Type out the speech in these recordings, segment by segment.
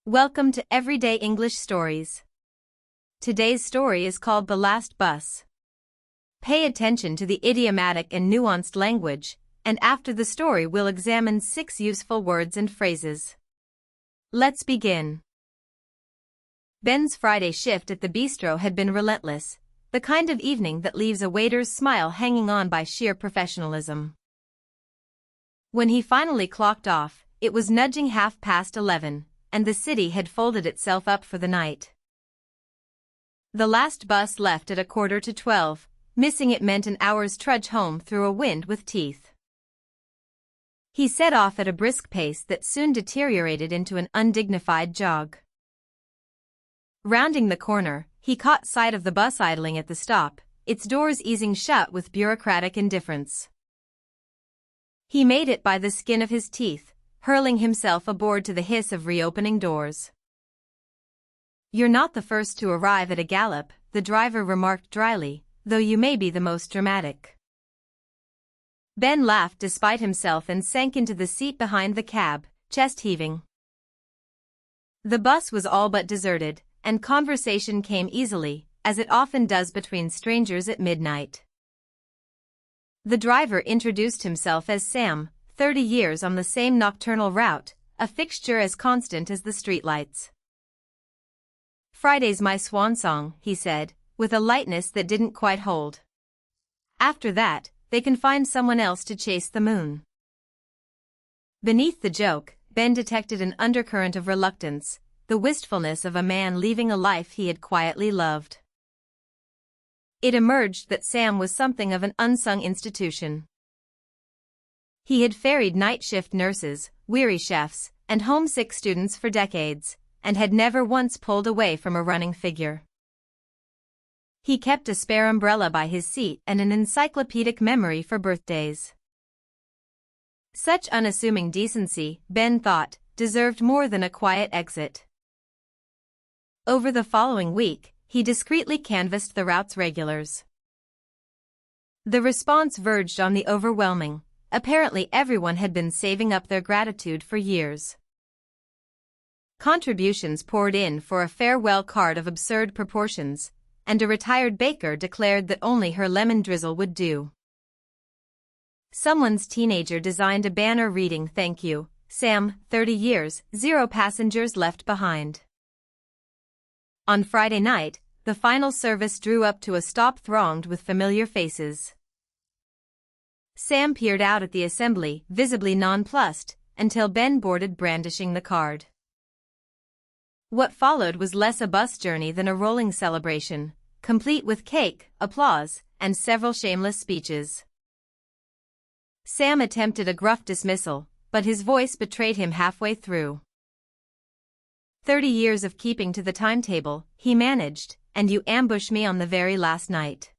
Welcome to Everyday English Stories. Today's story is called The Last Bus. Pay attention to the idiomatic and nuanced language, and after the story we'll examine 6 useful words and phrases. Let's begin. Ben's Friday shift at the bistro had been relentless, the kind of evening that leaves a waiter's smile hanging on by sheer professionalism. When he finally clocked off, it was nudging 11:30, and the city had folded itself up for the night. The last bus left at 11:45. Missing it meant an hour's trudge home through a wind with teeth. He set off at a brisk pace that soon deteriorated into an undignified jog. Rounding the corner, he caught sight of the bus idling at the stop, its doors easing shut with bureaucratic indifference. He made it by the skin of his teeth, hurling himself aboard to the hiss of reopening doors. "You're not the first to arrive at a gallop," the driver remarked dryly, "though you may be the most dramatic." Ben laughed despite himself and sank into the seat behind the cab, chest heaving. The bus was all but deserted, and conversation came easily, as it often does between strangers at midnight. The driver introduced himself as Sam, 30 years on the same nocturnal route, a fixture as constant as the streetlights. "Friday's my swan song," he said, with a lightness that didn't quite hold. "After that, they can find someone else to chase the moon." Beneath the joke, Ben detected an undercurrent of reluctance, the wistfulness of a man leaving a life he had quietly loved. It emerged that Sam was something of an unsung institution. He had ferried night shift nurses, weary chefs, and homesick students for decades, and had never once pulled away from a running figure. He kept a spare umbrella by his seat and an encyclopedic memory for birthdays. Such unassuming decency, Ben thought, deserved more than a quiet exit. Over the following week, he discreetly canvassed the route's regulars. The response verged on the overwhelming. Apparently everyone had been saving up their gratitude for years. Contributions poured in for a farewell card of absurd proportions, and a retired baker declared that only her lemon drizzle would do. Someone's teenager designed a banner reading, "Thank you, Sam, 30 years, 0 passengers left behind." On Friday night, the final service drew up to a stop thronged with familiar faces. Sam peered out at the assembly, visibly nonplussed, until Ben boarded brandishing the card. What followed was less a bus journey than a rolling celebration, complete with cake, applause, and several shameless speeches. Sam attempted a gruff dismissal, but his voice betrayed him halfway through. 30 years of keeping to the timetable, he managed, and you ambush me on the very last night.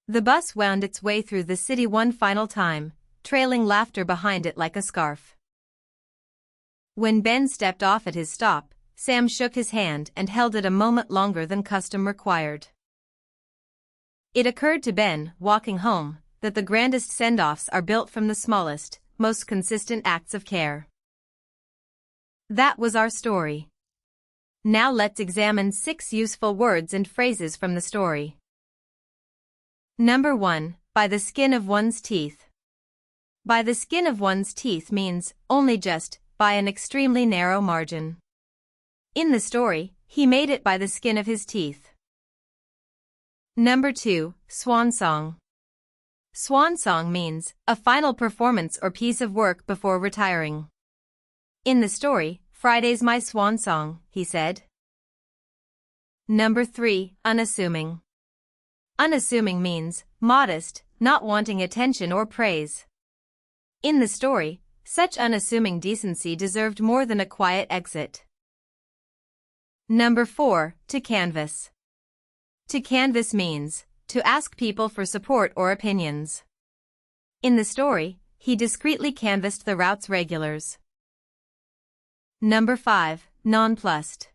The bus wound its way through the city one final time, trailing laughter behind it like a scarf. When Ben stepped off at his stop, Sam shook his hand and held it a moment longer than custom required. It occurred to Ben, walking home, that the grandest send-offs are built from the smallest, most consistent acts of care. That was our story. Now let's examine 6 useful words and phrases from the story. Number 1, by the skin of one's teeth. By the skin of one's teeth means, only just, by an extremely narrow margin. In the story, he made it by the skin of his teeth. Number 2, swan song. Swan song means, a final performance or piece of work before retiring. In the story, "Friday's my swan song," he said. Number 3, unassuming. Unassuming means, modest, not wanting attention or praise. In the story, such unassuming decency deserved more than a quiet exit. Number 4, to canvass. To canvass means, to ask people for support or opinions. In the story, he discreetly canvassed the route's regulars. Number 5, nonplussed.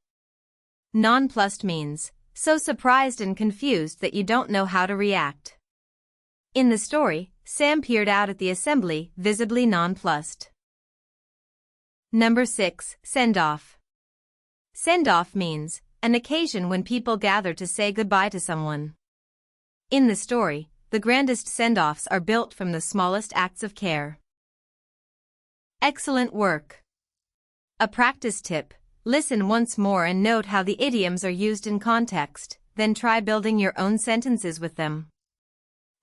Nonplussed means, so surprised and confused that you don't know how to react. In the story, Sam peered out at the assembly, visibly nonplussed. Number 6, send-off. Send-off means an occasion when people gather to say goodbye to someone. In the story, the grandest send-offs are built from the smallest acts of care. Excellent work. A practice tip: listen once more and note how the idioms are used in context, then try building your own sentences with them.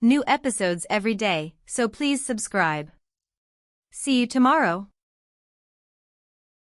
New episodes every day, so please subscribe. See you tomorrow.